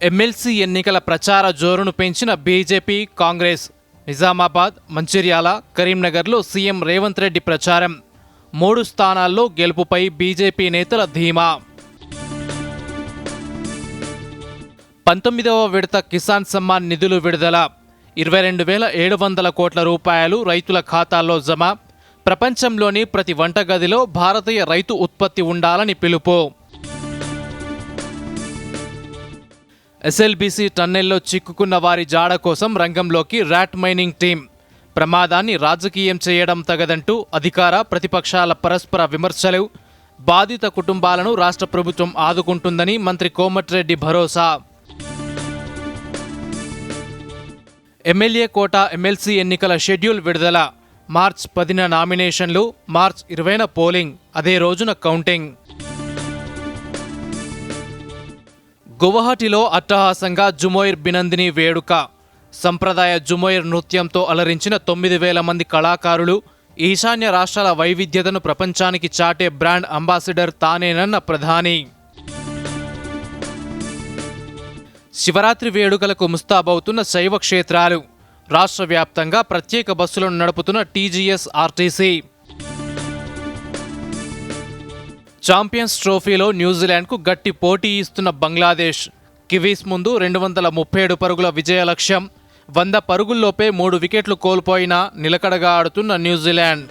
MLC ఎన్నికల ప్రచార జోరును పెంచిన బీజేపీ, కాంగ్రెస్. నిజామాబాద్, మంచిర్యాల, కరీంనగర్లో సీఎం రేవంత్ రెడ్డి ప్రచారం. 3 స్థానాల్లో గెలుపుపై బీజేపీ నేతల ధీమా. 19వ విడత కిసాన్ సమ్మాన్ నిధులు విడుదల. 22,700 కోట్ల రూపాయలు రైతుల ఖాతాల్లో జమ. ప్రపంచంలోని ప్రతి వంటగదిలో భారతీయ రైతు ఉత్పత్తి ఉండాలని పిలుపు. ఎస్ఎల్బీసీ టన్నెల్లో చిక్కుకున్న వారి జాడ కోసం రంగంలోకి ర్యాట్ మైనింగ్ టీం. ప్రమాదాన్ని రాజకీయం చేయడం తగదంటూ అధికార, ప్రతిపక్షాల పరస్పర విమర్శలు. బాధిత కుటుంబాలను రాష్ట్ర ప్రభుత్వం ఆదుకుంటుందని మంత్రి కోమటిరెడ్డి భరోసా. ఎమ్మెల్యే కోట ఎమ్మెల్సీ ఎన్నికల షెడ్యూల్ విడుదల. మార్చి 10న నామినేషన్లు, మార్చి 20న పోలింగ్, అదే రోజున కౌంటింగ్. గువాహటిలో అట్టహాసంగా జుమోయిర్ బినందిని వేడుక. సంప్రదాయ జుమోయిర్ నృత్యంతో అలరించిన 9,000 మంది కళాకారులు. ఈశాన్య రాష్ట్రాల వైవిధ్యతను ప్రపంచానికి చాటే బ్రాండ్ అంబాసిడర్ తానేనన్న ప్రధాని. శివరాత్రి వేడుకలకు ముస్తాబవుతున్న శైవ క్షేత్రాలు. రాష్ట్ర వ్యాప్తంగా ప్రత్యేక బస్సులను నడుపుతున్న టీజీఎస్ ఆర్టీసీ. ఛాంపియన్స్ ట్రోఫీలో న్యూజిలాండ్కు గట్టి పోటీ ఇస్తున్న బంగ్లాదేశ్. కివీస్ ముందు 237 పరుగుల విజయ లక్ష్యం. 100 పరుగుల్లోపే 3 వికెట్లు కోల్పోయినా నిలకడగా ఆడుతున్న న్యూజిలాండ్.